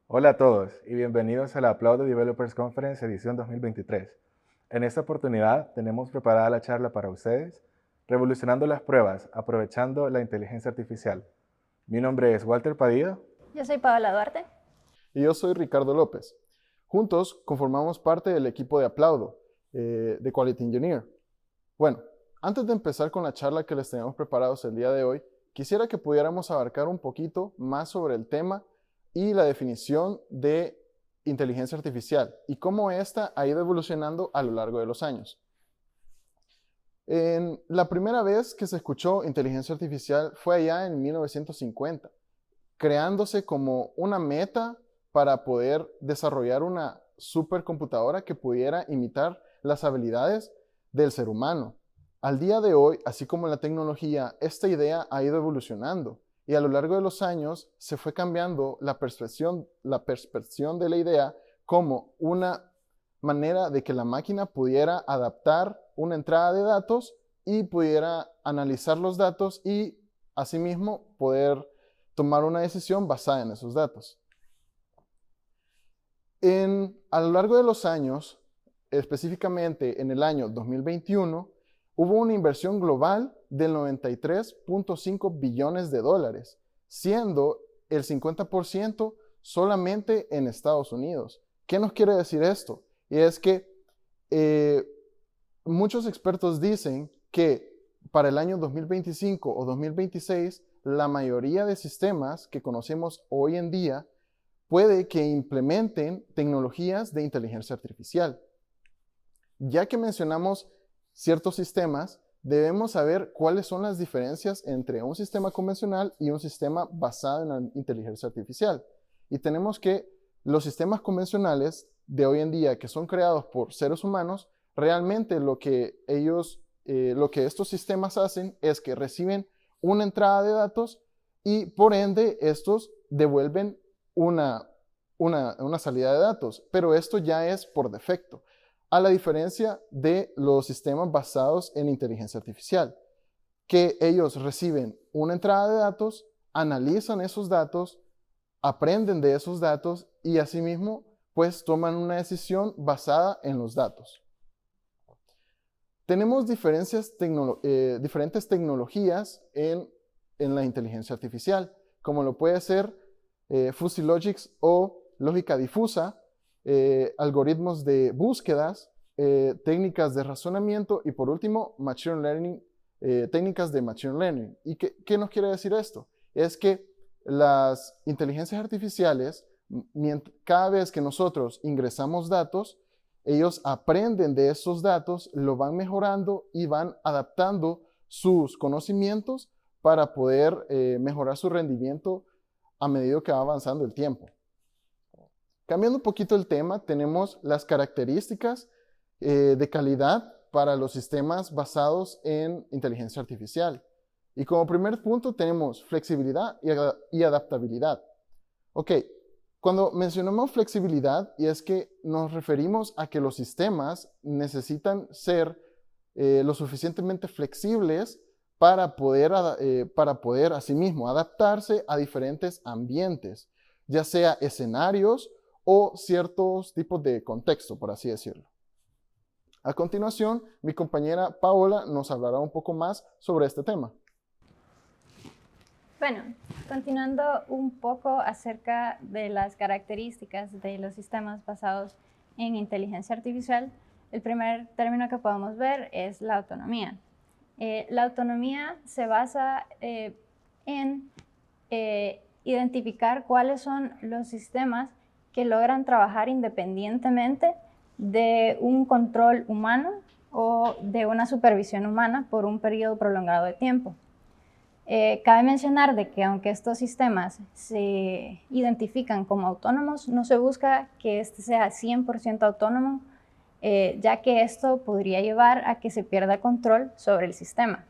Hola a todos y bienvenidos a la Aplaude Developers Conference edición 2023. En esta oportunidad tenemos preparada la charla para ustedes, Revolucionando las pruebas, aprovechando la inteligencia artificial. Mi nombre es Walter Padilla. Yo soy Paola Duarte. Y yo soy Ricardo López. Juntos conformamos parte del equipo de Aplaudo, de Quality Engineer. Bueno, antes de empezar con la charla que les tenemos preparados el día de hoy, quisiera que pudiéramos abarcar un poquito más sobre el tema y la definición de inteligencia artificial y cómo ésta ha ido evolucionando a lo largo de los años. La primera vez que se escuchó inteligencia artificial fue allá en 1950, creándose como una meta para poder desarrollar una supercomputadora que pudiera imitar las habilidades del ser humano. Al día de hoy, así como la tecnología, esta idea ha ido evolucionando y a lo largo de los años se fue cambiando la percepción de la idea como una manera de que la máquina pudiera adaptar una entrada de datos y pudiera analizar los datos y asimismo poder tomar una decisión basada en esos datos. A lo largo de los años, específicamente en el año 2021, hubo una inversión global de 93.5 billones de dólares, siendo el 50% solamente en Estados Unidos. ¿Qué nos quiere decir esto? Y es que muchos expertos dicen que para el año 2025 o 2026, la mayoría de sistemas que conocemos hoy en día puede que implementen tecnologías de inteligencia artificial. Ya que mencionamos ciertos sistemas, debemos saber cuáles son las diferencias entre un sistema convencional y un sistema basado en la inteligencia artificial. Y tenemos que los sistemas convencionales de hoy en día, que son creados por seres humanos, realmente lo que estos sistemas hacen es que reciben una entrada de datos y por ende estos devuelven una salida de datos, pero esto ya es por defecto, a la diferencia de los sistemas basados en inteligencia artificial, que ellos reciben una entrada de datos, analizan esos datos, aprenden de esos datos y asimismo pues toman una decisión basada en los datos. Tenemos diferentes tecnologías en la inteligencia artificial, como lo puede ser Fuzzy Logics o lógica difusa, algoritmos de búsquedas, técnicas de razonamiento y por último, machine learning, técnicas de machine learning. ¿Y qué nos quiere decir esto? Es que las inteligencias artificiales, cada vez que nosotros ingresamos datos, ellos aprenden de esos datos, lo van mejorando y van adaptando sus conocimientos para poder mejorar su rendimiento a medida que va avanzando el tiempo. Cambiando un poquito el tema, tenemos las características de calidad para los sistemas basados en inteligencia artificial. Y como primer punto tenemos flexibilidad y adaptabilidad. Ok, cuando mencionamos flexibilidad, y es que nos referimos a que los sistemas necesitan ser lo suficientemente flexibles para poder asimismo adaptarse a diferentes ambientes, ya sea escenarios o ciertos tipos de contexto, por así decirlo. A continuación, mi compañera Paola nos hablará un poco más sobre este tema. Bueno, continuando un poco acerca de las características de los sistemas basados en inteligencia artificial, el primer término que podemos ver es la autonomía. La autonomía se basa en identificar cuáles son los sistemas que logran trabajar independientemente de un control humano o de una supervisión humana por un periodo prolongado de tiempo. Cabe mencionar de que aunque estos sistemas se identifican como autónomos, no se busca que este sea 100% autónomo, ya que esto podría llevar a que se pierda control sobre el sistema.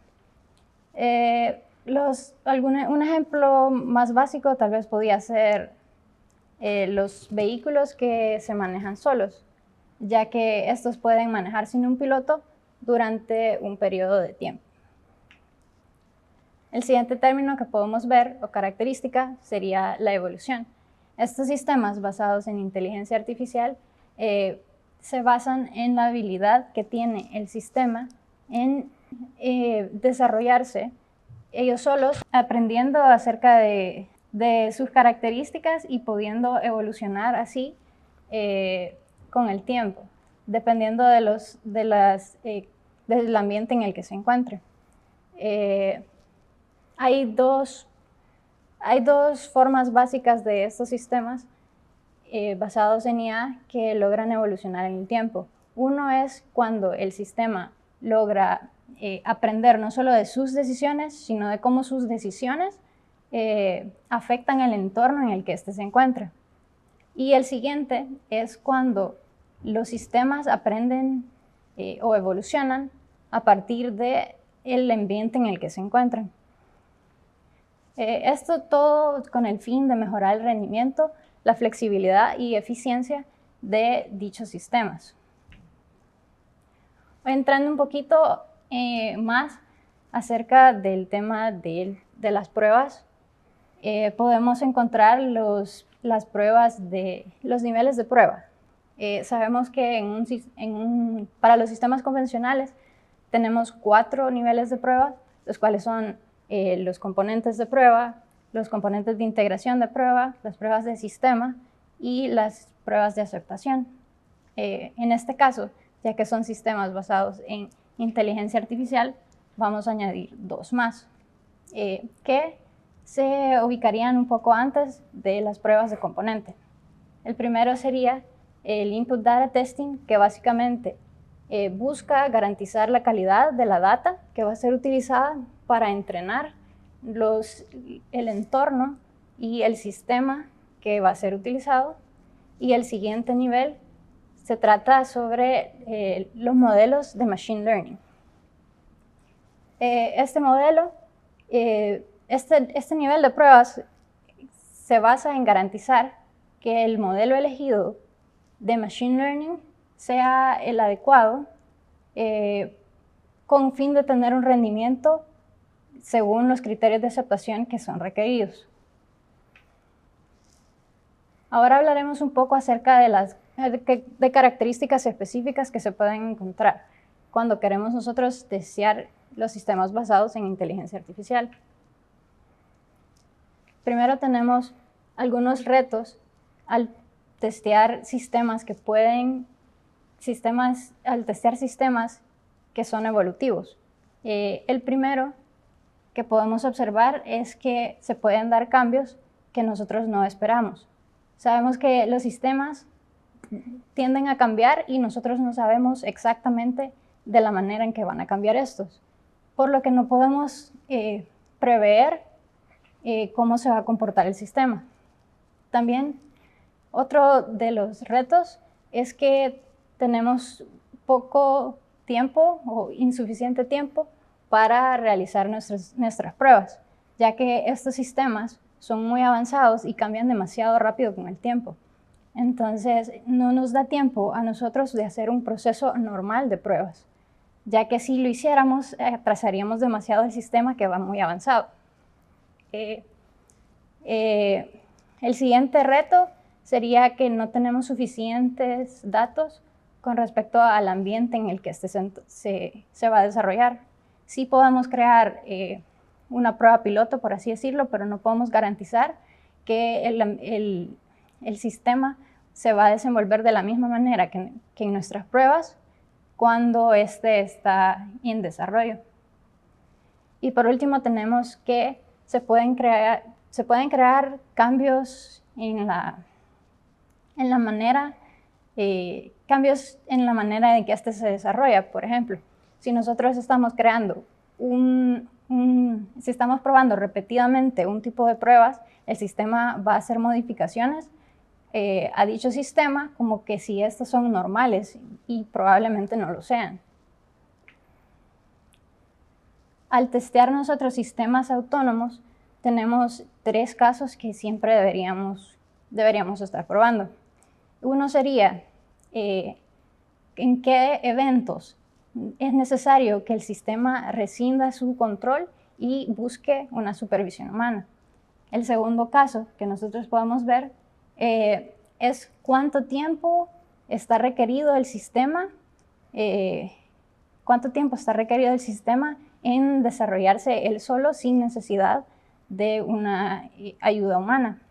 Un ejemplo más básico tal vez podría ser los vehículos que se manejan solos, ya que estos pueden manejar sin un piloto durante un periodo de tiempo. El siguiente término que podemos ver o característica sería la evolución. Estos sistemas basados en inteligencia artificial se basan en la habilidad que tiene el sistema en desarrollarse ellos solos, aprendiendo acerca de sus características y pudiendo evolucionar así con el tiempo, dependiendo del ambiente en el que se encuentre. Hay dos formas básicas de estos sistemas basados en IA que logran evolucionar en el tiempo. Uno es cuando el sistema logra aprender no solo de sus decisiones, sino de cómo sus decisiones afectan el entorno en el que éste se encuentra. Y el siguiente es cuando los sistemas aprenden o evolucionan a partir del ambiente en el que se encuentran. Esto todo con el fin de mejorar el rendimiento, la flexibilidad y eficiencia de dichos sistemas. Entrando un poquito más acerca del tema de las pruebas, podemos encontrar las pruebas de los niveles de prueba. Sabemos que para los sistemas convencionales tenemos 4 niveles de prueba, los cuales son los componentes de prueba, los componentes de integración de prueba, las pruebas de sistema y las pruebas de aceptación. En este caso, ya que son sistemas basados en inteligencia artificial, vamos a añadir 2 más, que se ubicarían un poco antes de las pruebas de componente. El primero sería el Input Data Testing, que básicamente busca garantizar la calidad de la data que va a ser utilizada para entrenar el entorno y el sistema que va a ser utilizado. Y el siguiente nivel se trata sobre los modelos de Machine Learning. Este nivel de pruebas se basa en garantizar que el modelo elegido de Machine Learning sea el adecuado con fin de tener un rendimiento según los criterios de aceptación que son requeridos. Ahora hablaremos un poco acerca de características específicas que se pueden encontrar cuando queremos nosotros testear los sistemas basados en inteligencia artificial. Primero tenemos algunos retos al testear sistemas que son evolutivos. El primero que podemos observar es que se pueden dar cambios que nosotros no esperamos. Sabemos que los sistemas tienden a cambiar y nosotros no sabemos exactamente de la manera en que van a cambiar estos, por lo que no podemos prever cómo se va a comportar el sistema. También otro de los retos es que tenemos poco tiempo o insuficiente tiempo para realizar nuestras pruebas, ya que estos sistemas son muy avanzados y cambian demasiado rápido con el tiempo. Entonces, no nos da tiempo a nosotros de hacer un proceso normal de pruebas, ya que si lo hiciéramos, atrasaríamos demasiado el sistema que va muy avanzado. El siguiente reto sería que no tenemos suficientes datos con respecto al ambiente en el que este se va a desarrollar. Sí podemos crear una prueba piloto, por así decirlo, pero no podemos garantizar que el sistema se va a desenvolver de la misma manera que en nuestras pruebas cuando este está en desarrollo. Y por último tenemos que se pueden crear cambios en la manera en que este se desarrolla. Por ejemplo, si nosotros estamos si estamos probando repetidamente un tipo de pruebas, el sistema va a hacer modificaciones a dicho sistema como que si estos son normales y probablemente no lo sean. Al testear nosotros sistemas autónomos, tenemos 3 casos que siempre deberíamos estar probando. Uno sería en qué eventos es necesario que el sistema rescinda su control y busque una supervisión humana. El segundo caso que nosotros podemos ver es cuánto tiempo está requerido el sistema, en desarrollarse él solo sin necesidad de una ayuda humana.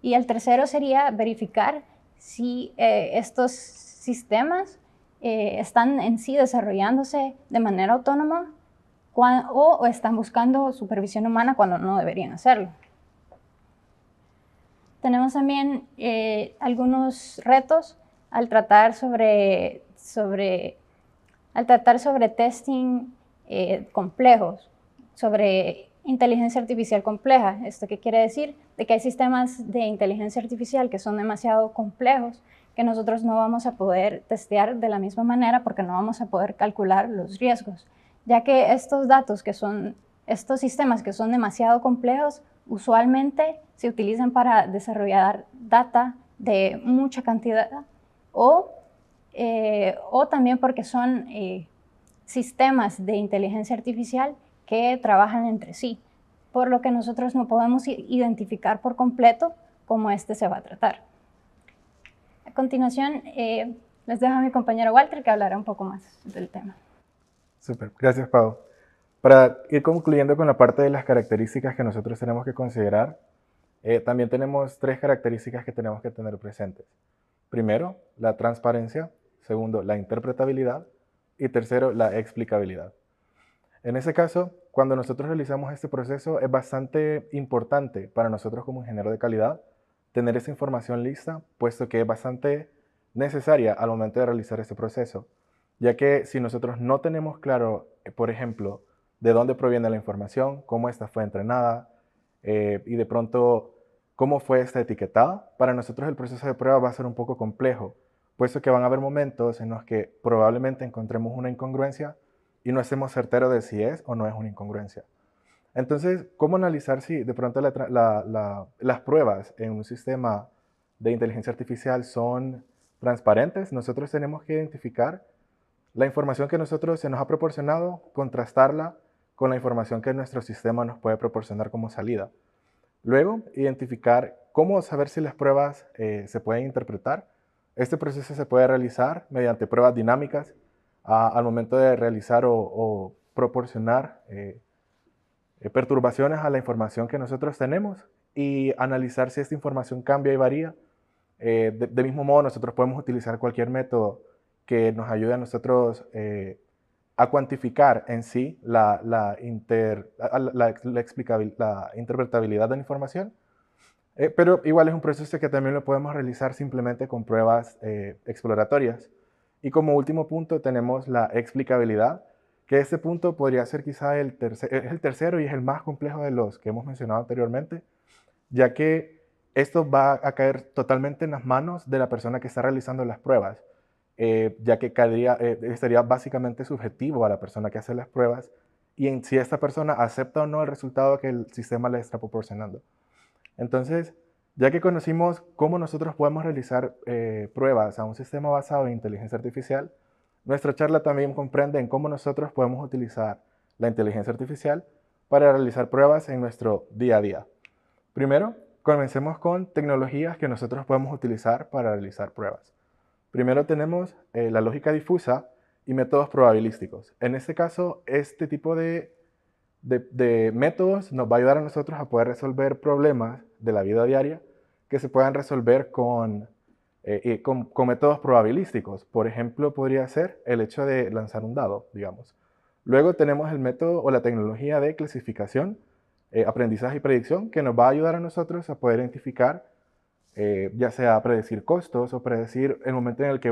Y el tercero sería verificar si estos sistemas están en sí desarrollándose de manera autónoma o están buscando supervisión humana cuando no deberían hacerlo. Tenemos también algunos retos al tratar sobre testing complejos, sobre inteligencia artificial compleja. ¿Esto qué quiere decir? De que hay sistemas de inteligencia artificial que son demasiado complejos que nosotros no vamos a poder testear de la misma manera porque no vamos a poder calcular los riesgos, ya que estos sistemas que son demasiado complejos usualmente se utilizan para desarrollar data de mucha cantidad o también porque son sistemas de inteligencia artificial que trabajan entre sí, por lo que nosotros no podemos identificar por completo cómo este se va a tratar. A continuación, les dejo a mi compañero Walter que hablará un poco más del tema. Súper, gracias Pau. Para ir concluyendo con la parte de las características que nosotros tenemos que considerar, también tenemos 3 características que tenemos que tener presentes. Primero, la transparencia. Segundo, la interpretabilidad. Y tercero, la explicabilidad. En ese caso, cuando nosotros realizamos este proceso, es bastante importante para nosotros como ingeniero de calidad tener esa información lista, puesto que es bastante necesaria al momento de realizar este proceso, ya que si nosotros no tenemos claro, por ejemplo, de dónde proviene la información, cómo esta fue entrenada y de pronto cómo fue esta etiquetada, para nosotros el proceso de prueba va a ser un poco complejo, puesto que van a haber momentos en los que probablemente encontremos una incongruencia y no estemos certeros de si es o no es una incongruencia. Entonces, ¿cómo analizar si de pronto las pruebas en un sistema de inteligencia artificial son transparentes? Nosotros tenemos que identificar la información que se nos ha proporcionado, contrastarla con la información que nuestro sistema nos puede proporcionar como salida. Luego, identificar cómo saber si las pruebas se pueden interpretar. Este proceso se puede realizar mediante pruebas dinámicas al momento de realizar o proporcionar perturbaciones a la información que nosotros tenemos y analizar si esta información cambia y varía. De mismo modo, nosotros podemos utilizar cualquier método que nos ayude a nosotros a cuantificar en sí la interpretabilidad de la información. Pero igual es un proceso que también lo podemos realizar simplemente con pruebas exploratorias. Y como último punto tenemos la explicabilidad, que este punto podría ser quizá el tercero y es el más complejo de los que hemos mencionado anteriormente, ya que esto va a caer totalmente en las manos de la persona que está realizando las pruebas, ya que sería básicamente subjetivo a la persona que hace las pruebas y en si esta persona acepta o no el resultado que el sistema le está proporcionando. Entonces, ya que conocimos cómo nosotros podemos realizar pruebas a un sistema basado en inteligencia artificial, nuestra charla también comprende en cómo nosotros podemos utilizar la inteligencia artificial para realizar pruebas en nuestro día a día. Primero, comencemos con tecnologías que nosotros podemos utilizar para realizar pruebas. Primero tenemos la lógica difusa y métodos probabilísticos. En este caso, este tipo de métodos nos va a ayudar a nosotros a poder resolver problemas de la vida diaria que se puedan resolver con métodos probabilísticos. Por ejemplo, podría ser el hecho de lanzar un dado, digamos. Luego tenemos el método o la tecnología de clasificación, aprendizaje y predicción, que nos va a ayudar a nosotros a poder identificar, ya sea predecir costos o predecir el momento en el que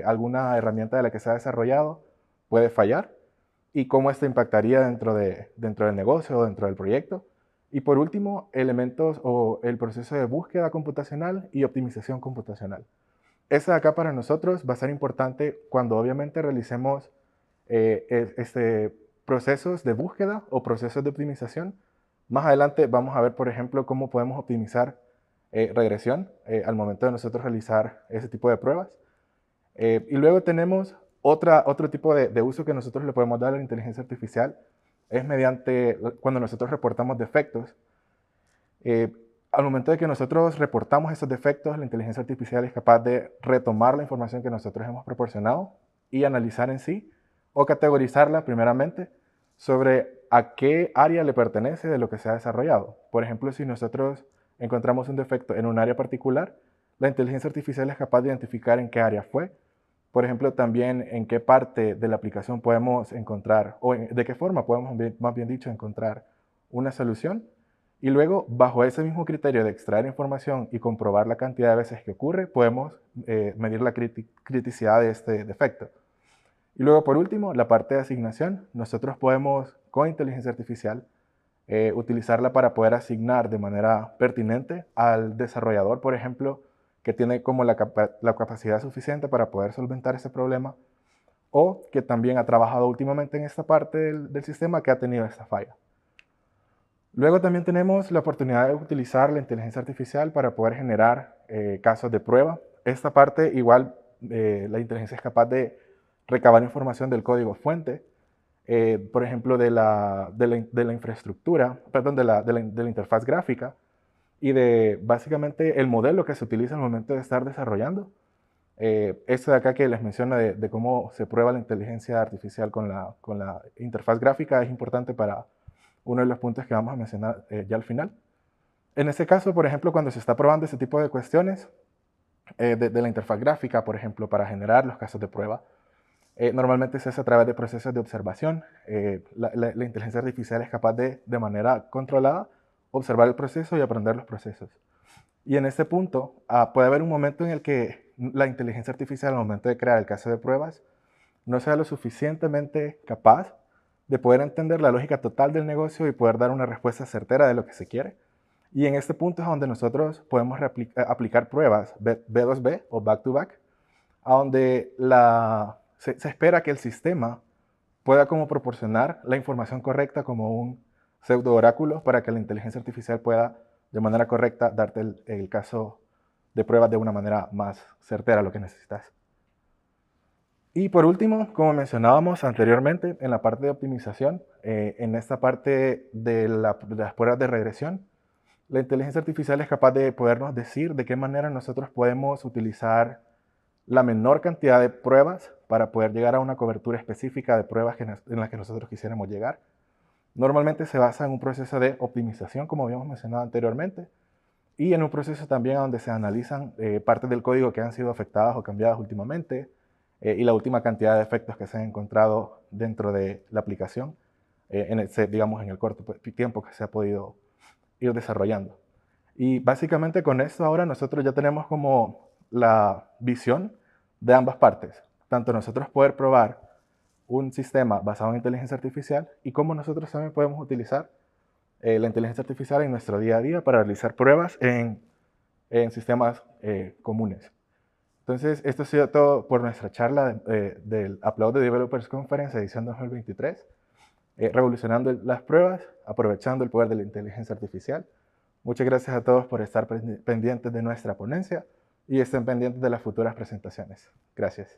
alguna herramienta de la que se ha desarrollado puede fallar y cómo esto impactaría dentro del negocio o dentro del proyecto. Y por último, elementos o el proceso de búsqueda computacional y optimización computacional. Esa de acá para nosotros va a ser importante cuando obviamente realicemos procesos de búsqueda o procesos de optimización. Más adelante vamos a ver, por ejemplo, cómo podemos optimizar regresión al momento de nosotros realizar ese tipo de pruebas. Y luego tenemos otro tipo de uso que nosotros le podemos dar a la inteligencia artificial, es mediante cuando nosotros reportamos defectos. al momento de que nosotros reportamos esos defectos, la inteligencia artificial es capaz de retomar la información que nosotros hemos proporcionado y analizar en sí o categorizarla primeramente sobre a qué área le pertenece de lo que se ha desarrollado. Por ejemplo, si nosotros encontramos un defecto en un área particular, la inteligencia artificial es capaz de identificar en qué área fue. Por ejemplo, también en qué parte de la aplicación podemos encontrar, o de qué forma podemos, más bien dicho, encontrar una solución. Y luego, bajo ese mismo criterio de extraer información y comprobar la cantidad de veces que ocurre, podemos medir la criticidad de este defecto. Y luego, por último, la parte de asignación. Nosotros podemos, con inteligencia artificial, utilizarla para poder asignar de manera pertinente al desarrollador, por ejemplo, que tiene como la capacidad suficiente para poder solventar ese problema, o que también ha trabajado últimamente en esta parte del sistema que ha tenido esta falla. Luego también tenemos la oportunidad de utilizar la inteligencia artificial para poder generar casos de prueba. Esta parte igual la inteligencia es capaz de recabar información del código fuente, por ejemplo de la infraestructura, perdón, de la interfaz gráfica y de básicamente el modelo que se utiliza al momento de estar desarrollando. Esto de acá que les menciono de cómo se prueba la inteligencia artificial con la interfaz gráfica es importante para uno de los puntos que vamos a mencionar ya al final. En este caso, por ejemplo, cuando se está probando este tipo de cuestiones de la interfaz gráfica, por ejemplo, para generar los casos de prueba, normalmente se hace a través de procesos de observación. La inteligencia artificial es capaz de manera controlada, observar el proceso y aprender los procesos. Y en este punto puede haber un momento en el que la inteligencia artificial, al momento de crear el caso de pruebas, no sea lo suficientemente capaz de poder entender la lógica total del negocio y poder dar una respuesta certera de lo que se quiere. Y en este punto es donde nosotros podemos aplicar pruebas B2B o back-to-back, a donde se espera que el sistema pueda como proporcionar la información correcta como un pseudo oráculo para que la inteligencia artificial pueda de manera correcta darte el caso de pruebas de una manera más certera a lo que necesitas. Y por último, como mencionábamos anteriormente, en la parte de optimización, en esta parte de las pruebas de regresión, la inteligencia artificial es capaz de podernos decir de qué manera nosotros podemos utilizar la menor cantidad de pruebas para poder llegar a una cobertura específica de pruebas en las que nosotros quisiéramos llegar. Normalmente se basa en un proceso de optimización, como habíamos mencionado anteriormente, y en un proceso también donde se analizan partes del código que han sido afectadas o cambiadas últimamente, y la última cantidad de efectos que se han encontrado dentro de la aplicación, en el corto tiempo que se ha podido ir desarrollando. Y básicamente con esto ahora nosotros ya tenemos como la visión de ambas partes, tanto nosotros poder probar un sistema basado en inteligencia artificial y cómo nosotros también podemos utilizar la inteligencia artificial en nuestro día a día para realizar pruebas en sistemas comunes. Entonces, esto ha sido todo por nuestra charla del Applaud the Developers Conference edición 2023, revolucionando las pruebas, aprovechando el poder de la inteligencia artificial. Muchas gracias a todos por estar pendientes de nuestra ponencia y estén pendientes de las futuras presentaciones. Gracias.